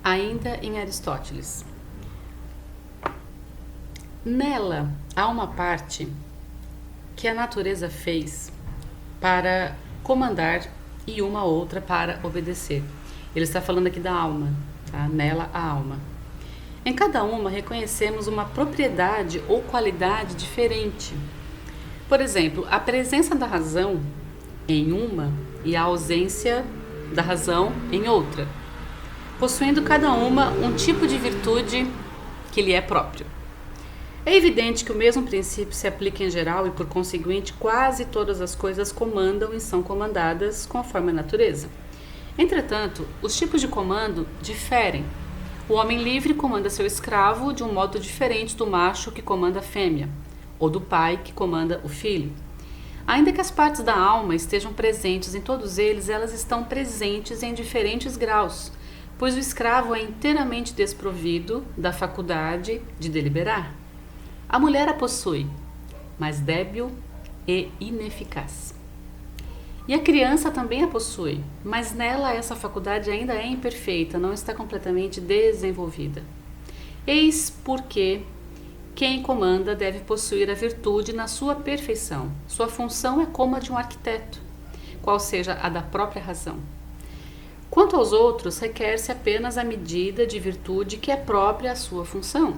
Ainda em Aristóteles. Nela há uma parte que a natureza fez para comandar e uma outra para obedecer. Ele está falando aqui da alma, tá? Nela a alma. Em cada uma reconhecemos uma propriedade ou qualidade diferente. Por exemplo, a presença da razão em uma e a ausência da razão em outra, possuindo cada uma um tipo de virtude que lhe é próprio. É evidente que o mesmo princípio se aplica em geral e, por conseguinte, quase todas as coisas comandam e são comandadas conforme a natureza. Entretanto, os tipos de comando diferem. O homem livre comanda seu escravo de um modo diferente do macho que comanda a fêmea, ou do pai que comanda o filho. Ainda que as partes da alma estejam presentes em todos eles, elas estão presentes em diferentes graus, pois o escravo é inteiramente desprovido da faculdade de deliberar. A mulher a possui, mas débil e ineficaz. E a criança também a possui, mas nela essa faculdade ainda é imperfeita, não está completamente desenvolvida. Eis porque quem comanda deve possuir a virtude na sua perfeição. Sua função é como a de um arquiteto, qual seja a da própria razão. Quanto aos outros, requer-se apenas a medida de virtude que é própria à sua função.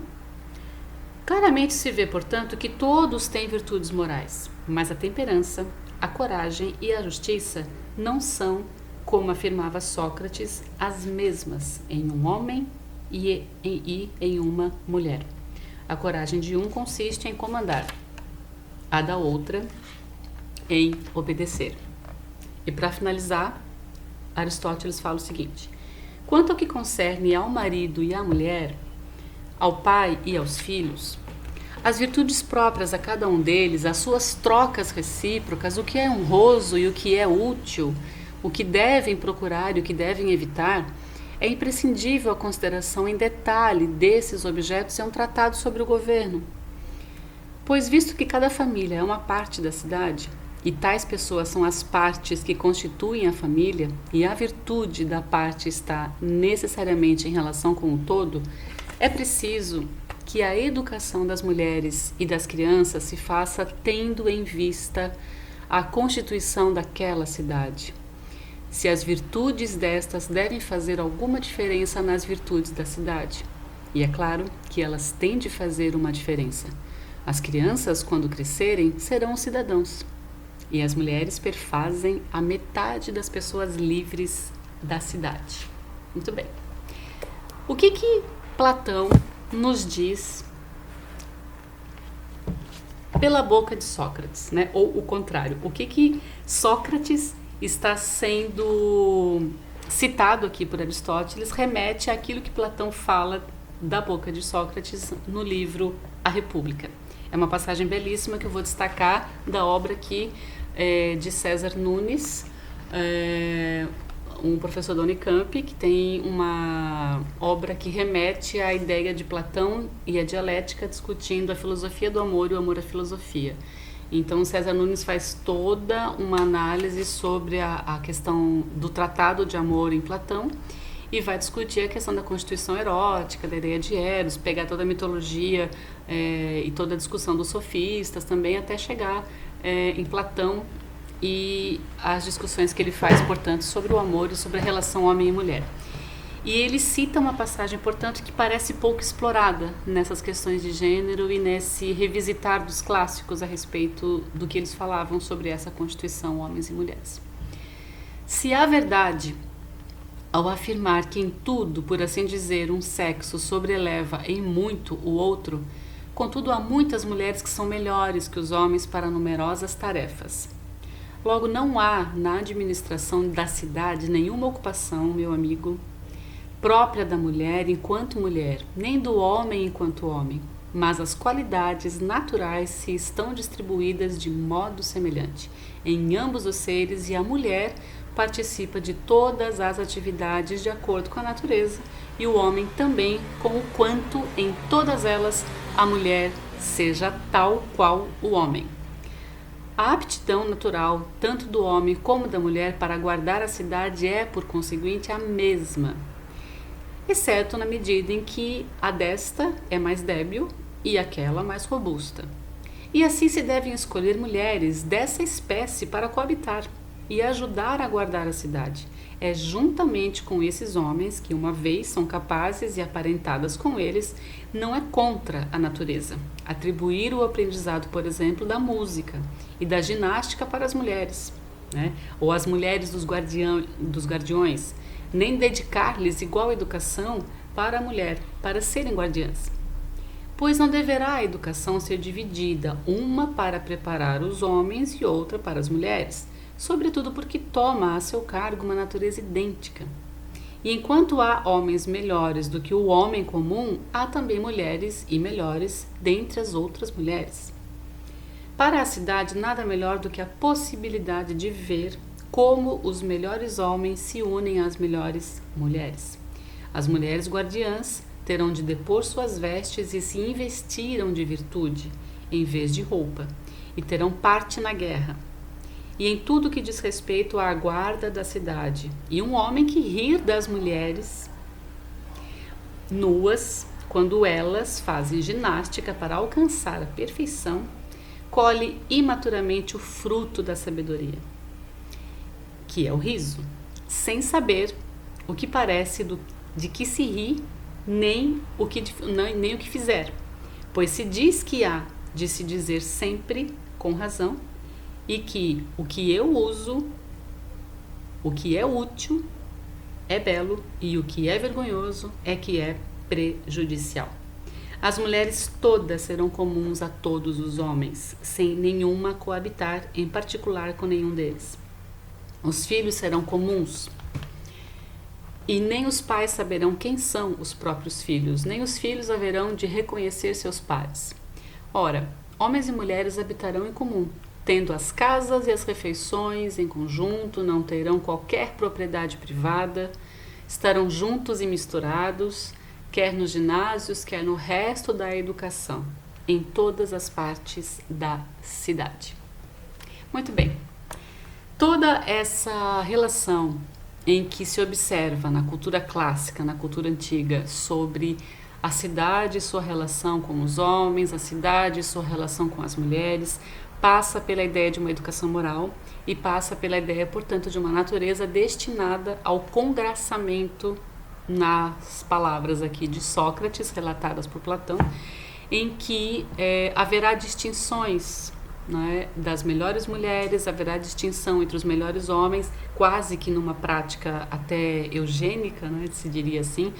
Claramente se vê, portanto, que todos têm virtudes morais, mas a temperança, a coragem e a justiça não são, como afirmava Sócrates, as mesmas em um homem e em uma mulher. A coragem de um consiste em comandar, a da outra em obedecer. E para finalizar, Aristóteles fala o seguinte: quanto ao que concerne ao marido e à mulher, ao pai e aos filhos, as virtudes próprias a cada um deles, as suas trocas recíprocas, o que é honroso e o que é útil, o que devem procurar e o que devem evitar, é imprescindível a consideração em detalhe desses objetos em um tratado sobre o governo. Pois, visto que cada família é uma parte da cidade, e tais pessoas são as partes que constituem a família, e a virtude da parte está necessariamente em relação com o todo, é preciso que a educação das mulheres e das crianças se faça tendo em vista a constituição daquela cidade. Se as virtudes destas devem fazer alguma diferença nas virtudes da cidade. E é claro que elas têm de fazer uma diferença. As crianças, quando crescerem, serão cidadãos. E as mulheres perfazem a metade das pessoas livres da cidade. Muito bem. O que Platão nos diz pela boca de Sócrates, né? Ou o contrário, o que Sócrates está sendo citado aqui por Aristóteles remete àquilo que Platão fala da boca de Sócrates no livro A República. É uma passagem belíssima que eu vou destacar da obra aqui de César Nunes, um professor da Unicamp, que tem uma obra que remete à ideia de Platão e a dialética, discutindo a filosofia do amor e o amor à filosofia. Então, César Nunes faz toda uma análise sobre a questão do tratado de amor em Platão e vai discutir a questão da constituição erótica, da ideia de Eros, pegar toda a mitologia e toda a discussão dos sofistas também, até chegar em Platão e as discussões que ele faz, portanto, sobre o amor e sobre a relação homem e mulher. E ele cita uma passagem, portanto, que parece pouco explorada nessas questões de gênero e nesse revisitar dos clássicos a respeito do que eles falavam sobre essa constituição, homens e mulheres. Se há verdade ao afirmar que em tudo, por assim dizer, um sexo sobreleva em muito o outro, contudo há muitas mulheres que são melhores que os homens para numerosas tarefas. Logo, não há na administração da cidade nenhuma ocupação, meu amigo, própria da mulher enquanto mulher, nem do homem enquanto homem, mas as qualidades naturais se estão distribuídas de modo semelhante em ambos os seres e a mulher participa de todas as atividades de acordo com a natureza e o homem também, com o quanto em todas elas a mulher seja tal qual o homem. A aptidão natural, tanto do homem como da mulher, para guardar a cidade é, por conseguinte, a mesma. exceto na medida em que a desta é mais débil e aquela mais robusta. E assim se devem escolher mulheres dessa espécie para coabitar e ajudar a guardar a cidade. É juntamente com esses homens que, uma vez são capazes e aparentadas com eles, não é contra a natureza. Atribuir o aprendizado, por exemplo, da música e da ginástica para as mulheres, né? Ou as mulheres dos guardiões, nem dedicar-lhes igual educação para a mulher, para serem guardiãs. Pois não deverá a educação ser dividida, uma para preparar os homens e outra para as mulheres, sobretudo porque toma a seu cargo uma natureza idêntica. E enquanto há homens melhores do que o homem comum, há também mulheres e melhores dentre as outras mulheres. Para a cidade, nada melhor do que a possibilidade de ver como os melhores homens se unem às melhores mulheres. As mulheres guardiãs terão de depor suas vestes e se investiram de virtude, em vez de roupa, e terão parte na guerra, e em tudo que diz respeito à guarda da cidade. E um homem que rir das mulheres nuas, quando elas fazem ginástica para alcançar a perfeição, colhe imaturamente o fruto da sabedoria, que é o riso, sem saber o que parece de que se ri, nem o que fizer, pois se diz que há de se dizer sempre com razão, e que o que eu uso, o que é útil, é belo, e o que é vergonhoso é que é prejudicial. As mulheres todas serão comuns a todos os homens, sem nenhuma coabitar em particular com nenhum deles. Os filhos serão comuns, e nem os pais saberão quem são os próprios filhos, nem os filhos haverão de reconhecer seus pais. Ora, homens e mulheres habitarão em comum, tendo as casas e as refeições em conjunto, não terão qualquer propriedade privada, estarão juntos e misturados, quer nos ginásios, quer no resto da educação, em todas as partes da cidade. Muito bem. Toda essa relação em que se observa na cultura clássica, na cultura antiga, sobre a cidade e sua relação com os homens, a cidade e sua relação com as mulheres, passa pela ideia de uma educação moral e passa pela ideia, portanto, de uma natureza destinada ao congraçamento, nas palavras aqui de Sócrates, relatadas por Platão, em que haverá distinções, né, das melhores mulheres, haverá distinção entre os melhores homens, quase que numa prática até eugênica, né, se diria assim,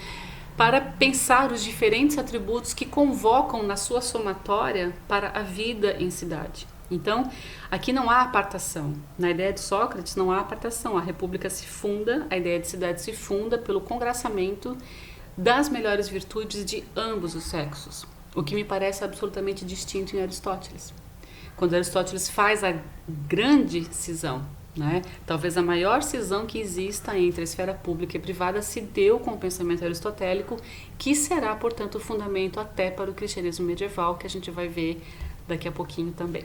para pensar os diferentes atributos que convocam na sua somatória para a vida em cidade. Então, aqui não há apartação. Na ideia de Sócrates não há apartação. A república se funda, a ideia de cidade se funda pelo congraçamento das melhores virtudes de ambos os sexos, o que me parece absolutamente distinto em Aristóteles. Quando Aristóteles faz a grande cisão, né, talvez a maior cisão que exista entre a esfera pública e privada, se deu com o pensamento aristotélico, que será, portanto, o fundamento até para o cristianismo medieval, que a gente vai ver daqui a pouquinho também.